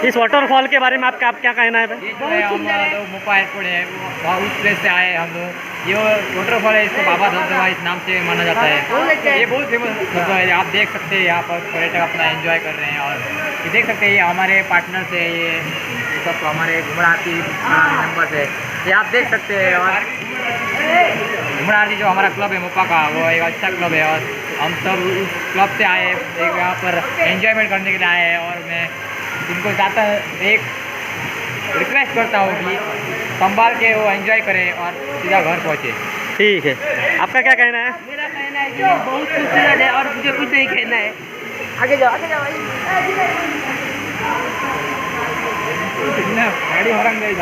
इस waterfall के बारे में आपका क्या कहना है भाई? ये जो है हम लोग मोपा एयरपोर्ट है वहाँ उस प्लेस से आए हम लोग। ये वाटरफॉल है, इसको बाबा धबधबा इस नाम से माना जाता है। ये बहुत फेमस धबधबा है, आप देख सकते हैं। यहाँ पर पर्यटक अपना एंजॉय कर रहे हैं और ये देख सकते हैं ये हमारे पार्टनर्स है, ये सब हमारे घुमड़ आरती मेंबर्स है, ये आप देख सकते हैं। और घुमड़ आरती जो हमारा क्लब है मोपा का, वो एक अच्छा क्लब है और हम सब उस क्लब से आए एक यहाँ पर एंजॉयमेंट करने के लिए आए हैं। और मैं उनको ज़्यादा एक रिक्वेस्ट करता हूँ कि संभाल के वो एंजॉय करें और सीधा घर पहुँचे। ठीक है, आपका क्या कहना है? मेरा कहना है कि बहुत खूबसूरत है और मुझे कुछ नहीं कहना है। आगे जाओ भाई। गाड़ी हरंग गई,